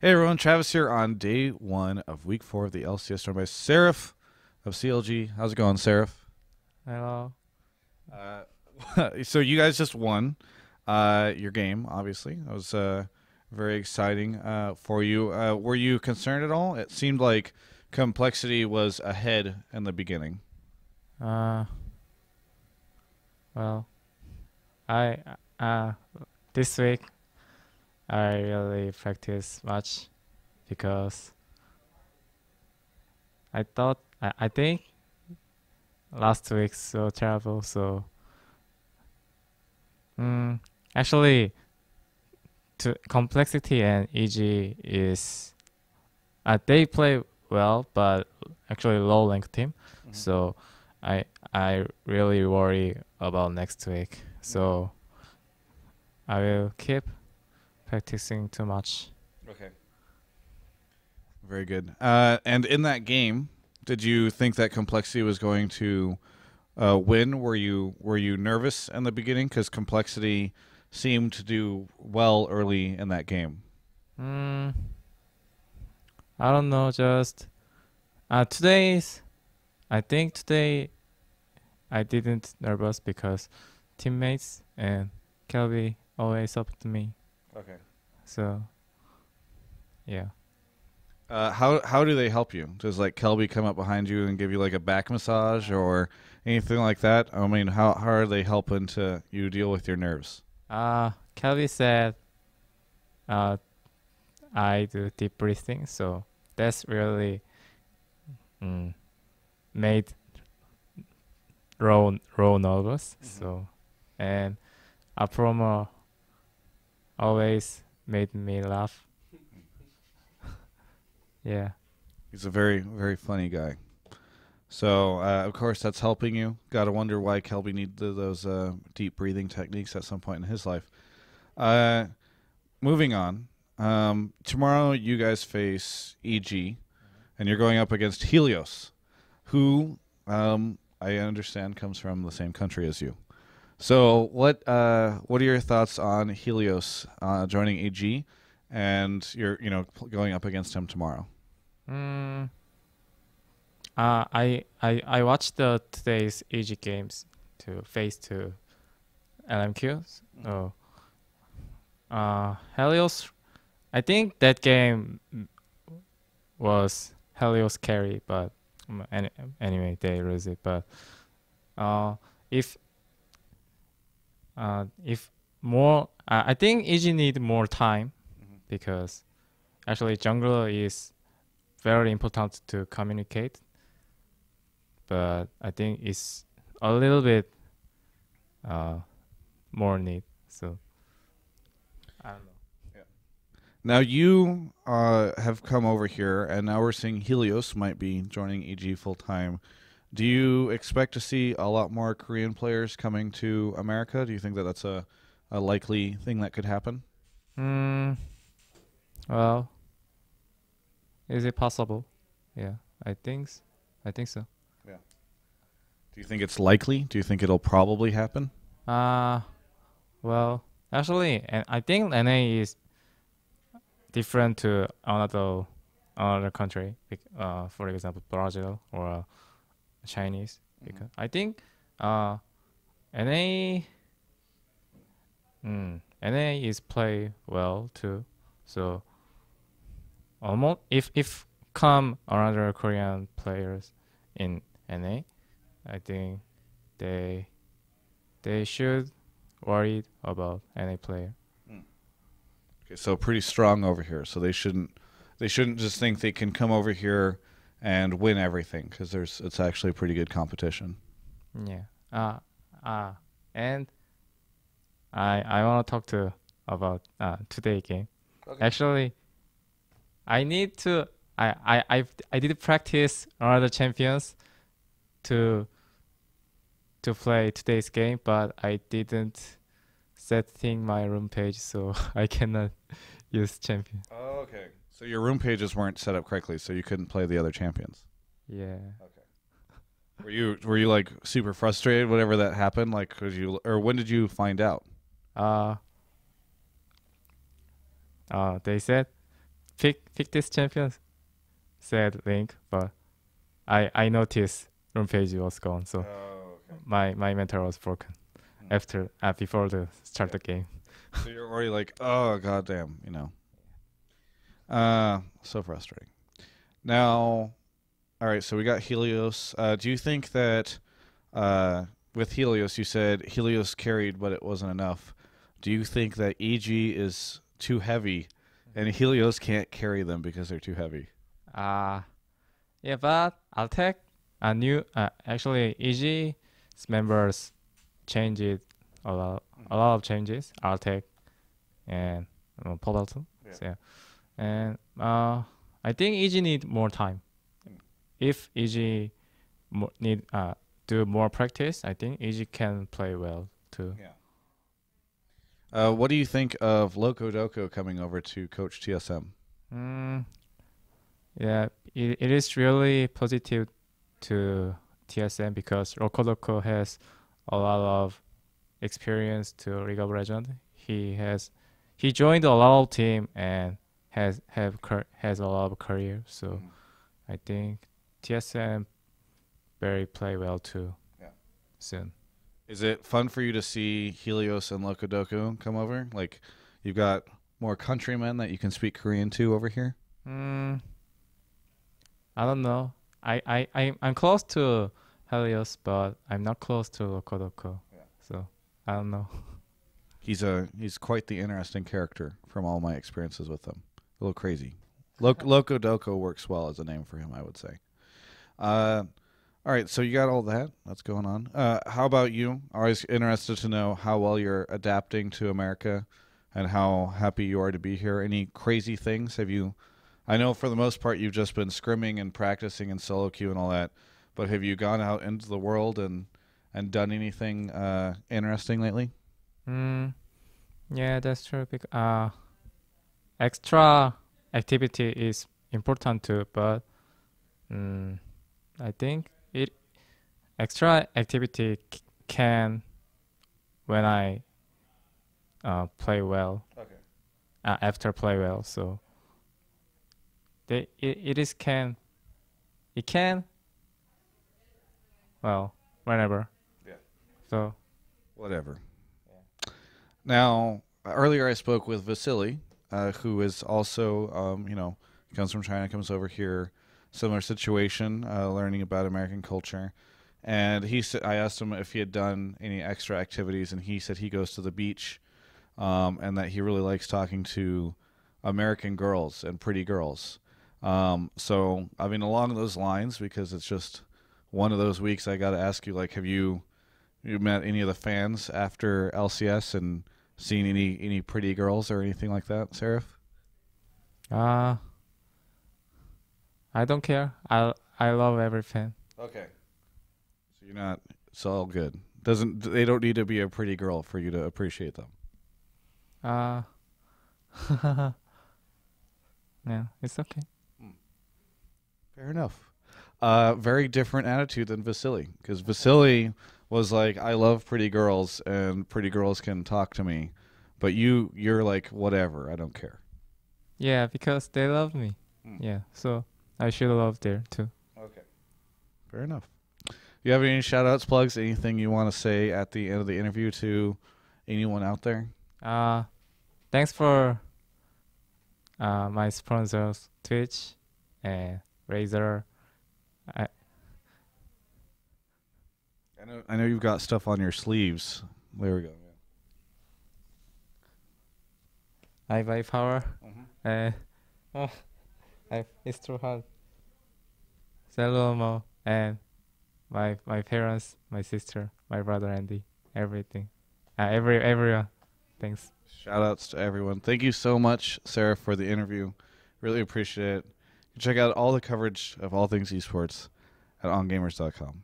Hey everyone, Travis here on day one of week 4 of the LCS run by Seraph of CLG. How's it going, Seraph? Hello. Uh, so you guys just won your game, obviously. That was very exciting for you. Were you concerned at all? It seemed like complexity was ahead in the beginning. Uh, well, I uh this week I really practice much because I think last week so terrible. So mm, actually, to complexity and EG is they play well, but actually low rank team. Mhm. So I I really worry about next week. Okay. So I will keep practicing too much. Okay. Very good. And in that game, did you think that complexity was going to win? Were you nervous in the beginning because complexity seemed to do well early in that game? Mm, I don't know. Just today's. I think today I didn't nervous because teammates and Kelby always support me. Okay. So yeah. How do they help you? Does like Kelby come up behind you and give you like a back massage or anything like that? I mean, how are they helping to you deal with your nerves? Kelby said uh I do deep breathing, so that's really mm, made Row nervous. Hmm. So and a promo always made me laugh. Yeah. He's a very funny guy. So of course that's helping you. Got to wonder why Kelby needed those deep breathing techniques at some point in his life. Uh, Moving on. Tomorrow you guys face EG, and you're going up against Helios, who I understand comes from the same country as you. So what are your thoughts on Helios joining AG, and you're going up against him tomorrow? Mm, I watched the today's AG games to face to LMQs. Oh, Helios. I think that game was Helios carry, but anyway they lose it. But uh, if if more, I think EG need more time Mhm. because actually jungler is very important to communicate. But I think it's a little bit uh more need. So I don't know. Yeah. Now you have come over here, and now we're seeing Helios might be joining EG full time. Do you expect to see a lot more Korean players coming to America? Do you think that that's a likely thing that could happen? Mm, well, is it possible? Yeah, I think so. Yeah. Do you think it's likely? Do you think it'll probably happen? Uh well, actually, and I think NA is different to another country. For example, Brazil or Chinese. Mhm. Because I think NA NA is play well too. So almost if come another Korean players in NA, I think they they should worried about NA player. Mm. Okay, so pretty strong over here. So they shouldn't just think they can come over here and win everything because there's it's actually pretty good competition. Yeah. Uh uh and I wanna talk to about today game. Okay. Actually I need to I did practice another champions to play today's game, but I didn't setting my room page, so I cannot use champion. Oh, okay. So your room pages weren't set up correctly, so you couldn't play the other champions. Yeah. Okay. Were you like super frustrated whenever that happened? Like, could you or when did you find out? They said pick this champion, said Link, but I noticed room page was gone, so okay. my mental was broken after before the start the game. So you're already like, oh goddamn, so frustrating. Now, all right, so we got Helios. Do you think that with Helios, you said Helios carried, but it wasn't enough? Do you think that EG is too heavy, and Helios can't carry them because they're too heavy? Yeah, but I'll take a new. Actually, EG's members changed a lot of changes. I'll take and Portal 2. Yeah. So, yeah. And I think EG need more time. If EG need do more practice, I think EG can play well too. Yeah. What do you think of Locodoco coming over to coach TSM? Yeah, it is really positive to TSM because Locodoco has a lot of experience to League of Legends. He joined a lot of team and has a lot of career. So I think TSM very play well too. Yeah. Soon. Is it fun for you to see Helios and Locodoco come over? Like, you've got more countrymen that you can speak Korean to over here? I don't know. I'm close to Helios, but I'm not close to Locodoco. Yeah. So I don't know. He's quite the interesting character from all my experiences with him. A little crazy. Locodoco works well as a name for him, I would say. All right, so you got all that. That's going on. How about you? Always interested to know how well you're adapting to America and how happy you are to be here. Any crazy things have you? I know for the most part you've just been scrimming and practicing in solo queue and all that, but have you gone out into the world and done anything interesting lately? Yeah, that's true. Extra activity is important too, but I think extra activity can when I play well. Okay. After play well, so it can well whenever. Yeah. So whatever. Yeah. Now earlier I spoke with Vasily, who is also comes from China, comes over here. Similar situation, learning about American culture, and I asked him if he had done any extra activities, and he said he goes to the beach, and that he really likes talking to American girls and pretty girls. So I mean, along those lines, because it's just one of those weeks, I got to ask you, like, have you met any of the fans after LCS and seen any pretty girls or anything like that, Seraph? I don't care. I love every fan. Okay. So you're not. It's all good. They don't need to be a pretty girl for you to appreciate them. Yeah, it's okay. Fair enough. Very different attitude than Vasily, because Vasily was like, I love pretty girls and pretty girls can talk to me, but you're like, whatever, I don't care. Yeah, because they love me. Yeah, so I should love there too. Okay. Fair enough. You have any shout outs, plugs, anything you want to say at the end of the interview to anyone out there? Thanks for my sponsors, Twitch and Razer. I know you've got stuff on your sleeves. There we go. Yeah. I buy power. It's too hard. Salomo and my parents, my sister, my brother Andy, everything, everyone. Thanks. Shout outs to everyone. Thank you so much, Sarah, for the interview. Really appreciate it. Check out all the coverage of all things esports at ongamers.com.